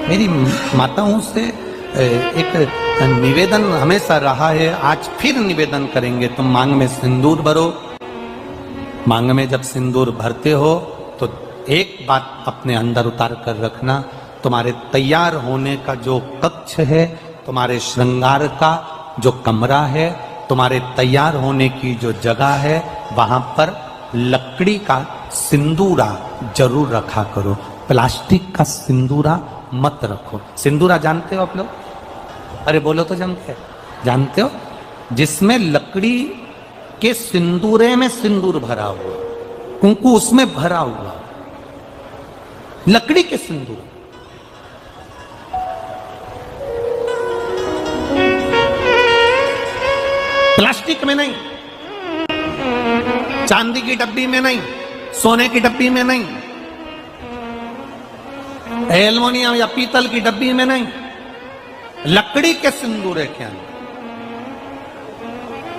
मेरी माताओं से एक निवेदन हमेशा रहा है, आज फिर निवेदन करेंगे। तुम मांग में सिंदूर भरो। मांग में जब सिंदूर भरते हो तो एक बात अपने अंदर उतार कर रखना, तुम्हारे तैयार होने का जो कक्ष है, तुम्हारे श्रृंगार का जो कमरा है, तुम्हारे तैयार होने की जो जगह है, वहां पर लकड़ी का सिंदूरा जरूर रखा करो। प्लास्टिक का सिंदूरा मत रखो। सिंदूरा जानते हो आप लोग? अरे बोलो तो जानते जानते हो? जिसमें लकड़ी के सिंदूरे में सिंदूर भरा हुआ, कुंकू उसमें भरा हुआ, लकड़ी के सिंदूर। प्लास्टिक में नहीं, चांदी की डब्बी में नहीं, सोने की डब्बी में नहीं, एल्युमिनियम या पीतल की डब्बी में नहीं, लकड़ी के सिंदूरे के अंदर।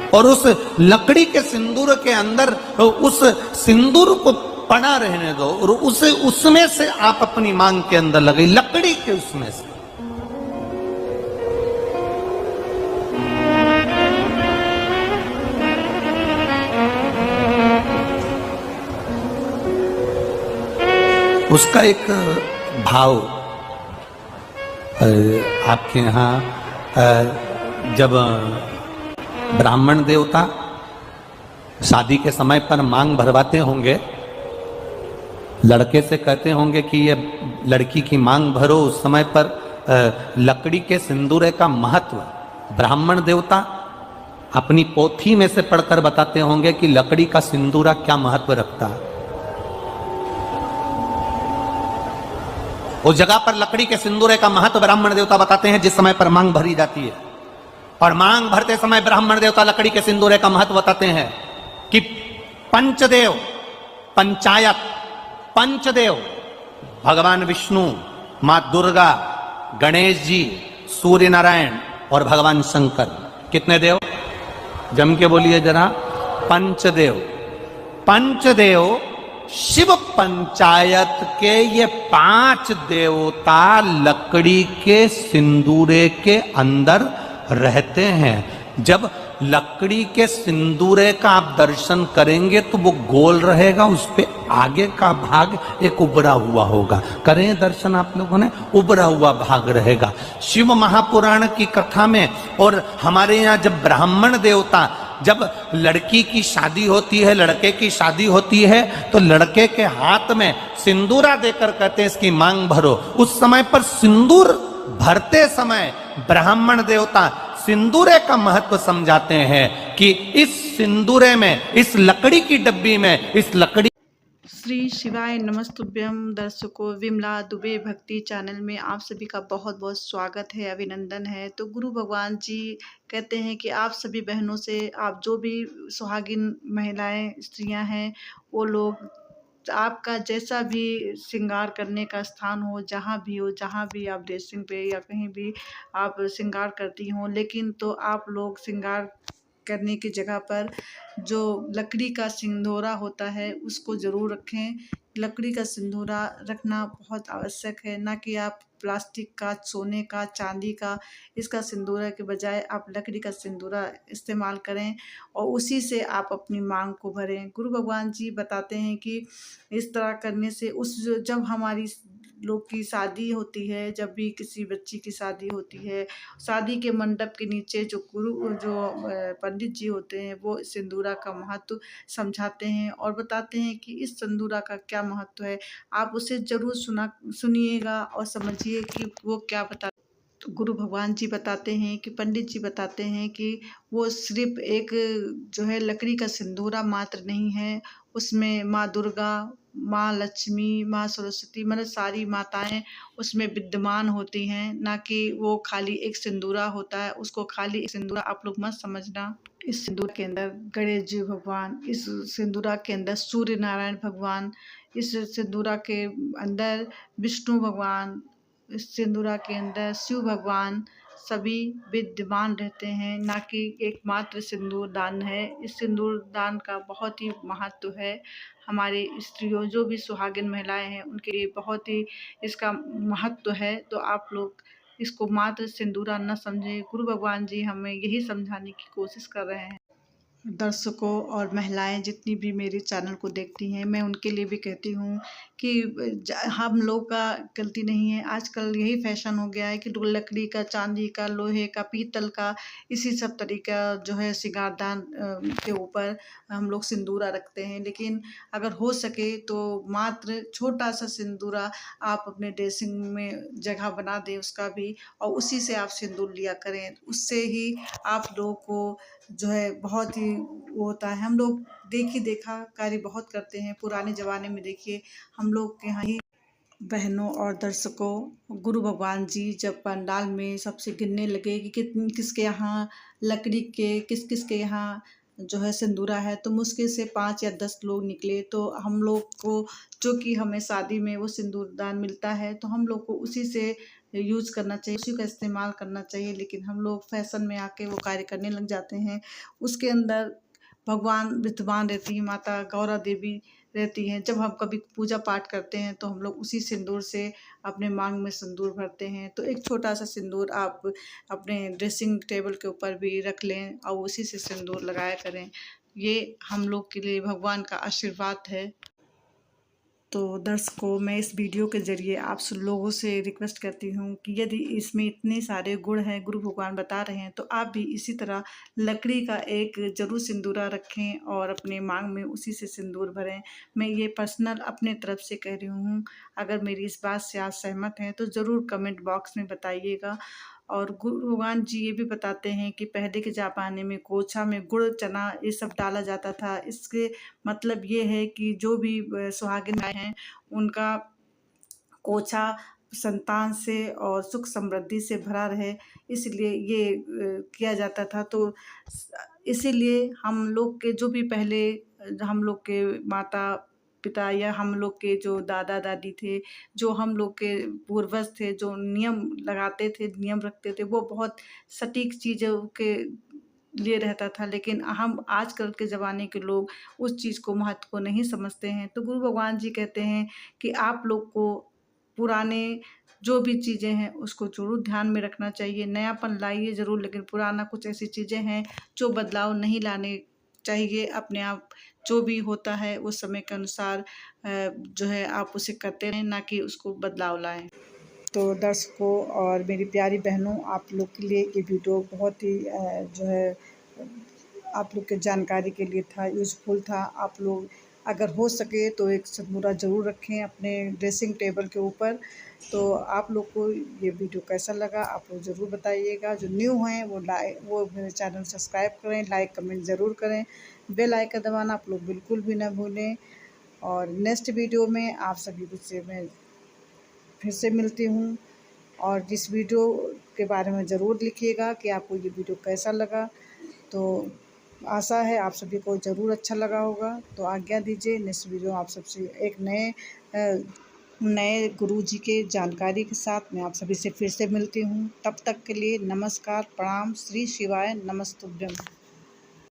और उस लकड़ी के सिंदूर के अंदर उस सिंदूर को पड़ा रहने दो और उसे उसमें से आप अपनी मांग के अंदर लगे, लकड़ी के उसमें से। उसका एक भाव आपके यहाँ जब ब्राह्मण देवता शादी के समय पर मांग भरवाते होंगे, लड़के से कहते होंगे कि ये लड़की की मांग भरो, उस समय पर लकड़ी के सिंदूरे का महत्व ब्राह्मण देवता अपनी पोथी में से पढ़कर बताते होंगे कि लकड़ी का सिंदूरा क्या महत्व रखता है। उस जगह पर लकड़ी के सिंदूरे का महत्व ब्राह्मण देवता बताते हैं जिस समय पर मांग भरी जाती है। और मांग भरते समय ब्राह्मण देवता लकड़ी के सिंदूरे का महत्व बताते हैं कि पंचदेव, पंचायत, पंचदेव, भगवान विष्णु, मां दुर्गा, गणेश जी, सूर्य नारायण और भगवान शंकर। कितने देव? जम के बोलिए जरा। पंचदेव। पंचदेव शिव पंचायत के ये 5 देवता लकड़ी के सिंदूरे के अंदर रहते हैं। जब लकड़ी के सिंदूरे का आप दर्शन करेंगे तो वो गोल रहेगा, उस पे आगे का भाग एक उबड़ा हुआ होगा। करें दर्शन आप लोगों ने? उबड़ा हुआ भाग रहेगा। शिव महापुराण की कथा में और हमारे यहाँ जब ब्राह्मण देवता, जब लड़की की शादी होती है, लड़के की शादी होती है, तो लड़के के हाथ में सिंदूरा देकर कहते हैं इसकी मांग भरो। उस समय पर सिंदूर भरते समय ब्राह्मण देवता सिंदूरे का महत्व समझाते हैं कि इस सिंदूरे में, इस लकड़ी की डब्बी में, इस लकड़ी। श्री शिवाय नमस्तुभ्यम। दर्शकों, विमला दुबे भक्ति चैनल में आप सभी का बहुत बहुत स्वागत है, अभिनंदन है। तो गुरु भगवान जी कहते हैं कि आप सभी बहनों से, आप जो भी सुहागिन महिलाएं, स्त्रियां हैं, वो लोग आपका जैसा भी श्रृंगार करने का स्थान हो, जहाँ भी हो, जहाँ भी आप ड्रेसिंग पे या कहीं भी आप श्रृंगार करती हो, लेकिन तो आप लोग श्रृंगार करने की जगह पर जो लकड़ी का सिंदूरा होता है उसको ज़रूर रखें। लकड़ी का सिंदूरा रखना बहुत आवश्यक है, ना कि आप प्लास्टिक का, सोने का, चांदी का। इसका सिंदूरा के बजाय आप लकड़ी का सिंदूरा इस्तेमाल करें और उसी से आप अपनी मांग को भरें। गुरु भगवान जी बताते हैं कि इस तरह करने से जब हमारी लोग की शादी होती है, जब भी किसी बच्ची की शादी होती है, शादी के मंडप के नीचे जो पंडित जी होते हैं वो सिंदूरा का महत्व समझाते हैं और बताते हैं कि इस सिंदूरा का क्या महत्व है। आप उसे जरूर सुनिएगा और समझिए कि वो क्या बता। तो गुरु भगवान जी बताते हैं कि पंडित जी बताते हैं कि वो सिर्फ एक जो है लकड़ी का सिंदूरा मात्र नहीं है, उसमें माँ दुर्गा, माँ लक्ष्मी, माँ सरस्वती, मतलब सारी माताएं उसमें विद्यमान होती हैं, ना कि वो खाली एक सिंदूरा होता है। उसको खाली एक सिंदूरा आप लोग मत समझना। इस सिंदूर के अंदर गणेश जी भगवान, इस सिंदूरा के अंदर सूर्य नारायण भगवान, इस सिंदूरा के अंदर विष्णु भगवान, इस सिंदूरा के अंदर शिव भगवान सभी विद्यमान रहते हैं, ना कि एकमात्र सिंदूर दान है। इस सिंदूर दान का बहुत ही महत्व है। हमारे स्त्रियों जो भी सुहागिन महिलाएं हैं उनके लिए बहुत ही इसका महत्व है। तो आप लोग इसको मात्र सिंदूरा न समझें। गुरु भगवान जी हमें यही समझाने की कोशिश कर रहे हैं। दर्शकों और महिलाएं जितनी भी मेरे चैनल को देखती हैं, मैं उनके लिए भी कहती हूँ कि हम लोग का गलती नहीं है। आजकल यही फैशन हो गया है कि लकड़ी का, चांदी का, लोहे का, पीतल का, इसी सब तरीका जो है श्रृंगारदान के ऊपर हम लोग सिंदूरा रखते हैं। लेकिन अगर हो सके तो मात्र छोटा सा सिंदूरा आप अपने ड्रेसिंग में जगह बना दें उसका भी, और उसी से आप सिंदूर लिया करें। उससे ही आप लोगों को जो है बहुत ही वो होता है। हम लोग देखी देखा कार्य बहुत करते हैं। पुराने ज़माने में देखिए हम लोग के यहाँ ही बहनों और दर्शकों, गुरु भगवान जी जब पंडाल में सबसे गिनने लगे कि किसके यहाँ लकड़ी के, किस किस के यहाँ जो है सिंदूरा है, तो मुश्किल से 5 या 10 लोग निकले। तो हम लोग को जो कि हमें शादी में वो सिंदूरदान मिलता है, तो हम लोग को उसी से यूज़ करना चाहिए, उसी का इस्तेमाल करना चाहिए। लेकिन हम लोग फैशन में आके वो कार्य करने लग जाते हैं। उसके अंदर भगवान विद्यमान रहती है, माता गौरा देवी रहती हैं। जब हम कभी पूजा पाठ करते हैं तो हम लोग उसी सिंदूर से अपने मांग में सिंदूर भरते हैं। तो एक छोटा सा सिंदूर आप अपने ड्रेसिंग टेबल के ऊपर भी रख लें और उसी से सिंदूर लगाया करें। ये हम लोग के लिए भगवान का आशीर्वाद है। तो दर्शकों, मैं इस वीडियो के ज़रिए आप सब लोगों से रिक्वेस्ट करती हूँ कि यदि इसमें इतने सारे गुण हैं, गुरु भगवान बता रहे हैं, तो आप भी इसी तरह लकड़ी का एक ज़रूर सिंदूरा रखें और अपने मांग में उसी से सिंदूर भरें। मैं ये पर्सनल अपने तरफ से कह रही हूँ। अगर मेरी इस बात से आप सहमत हैं तो ज़रूर कमेंट बॉक्स में बताइएगा। और गुरु भगवान जी ये भी बताते हैं कि पहले के ज़माने में कोछा में गुड़, चना ये सब डाला जाता था। इसके मतलब ये है कि जो भी सुहागिन माएँ हैं उनका कोछा संतान से और सुख समृद्धि से भरा रहे, इसलिए ये किया जाता था। तो इसीलिए हम लोग के जो भी पहले हम लोग के माता पिता या हम लोग के जो दादा दादी थे, जो हम लोग के पूर्वज थे, जो नियम लगाते थे, नियम रखते थे, वो बहुत सटीक चीज़ों के लिए रहता था। लेकिन हम आजकल के ज़माने के लोग उस चीज़ को महत्व को नहीं समझते हैं। तो गुरु भगवान जी कहते हैं कि आप लोग को पुराने जो भी चीज़ें हैं उसको ज़रूर ध्यान में रखना चाहिए। नयापन लाइए ज़रूर, लेकिन पुराना कुछ ऐसी चीज़ें हैं जो बदलाव नहीं लाने चाहिए। अपने आप जो भी होता है उस समय के अनुसार जो है आप उसे करते रहें, ना कि उसको बदलाव लाएँ। तो दर्शकों और मेरी प्यारी बहनों, आप लोग के लिए ये वीडियो बहुत ही जो है आप लोग के जानकारी के लिए था, यूज़फुल था। आप लोग अगर हो सके तो एक सिंदूरा ज़रूर रखें अपने ड्रेसिंग टेबल के ऊपर। तो आप लोग को ये वीडियो कैसा लगा आप लोग ज़रूर बताइएगा। जो न्यू हैं वो मेरे चैनल सब्सक्राइब करें, लाइक कमेंट ज़रूर करें, बेल आइकन दबाना आप लोग बिल्कुल भी ना भूलें। और नेक्स्ट वीडियो में आप सभी से मैं फिर से मिलती हूँ। और इस वीडियो के बारे में ज़रूर लिखिएगा कि आपको ये वीडियो कैसा लगा। तो आशा है आप सभी को ज़रूर अच्छा लगा होगा। तो आज्ञा दीजिए, नेक्स्ट वीडियो आप सबसे एक नए गुरु जी के जानकारी के साथ मैं आप सभी से फिर से मिलती हूँ। तब तक के लिए नमस्कार, प्रणाम, श्री शिवाय नमस्तुभ्यम।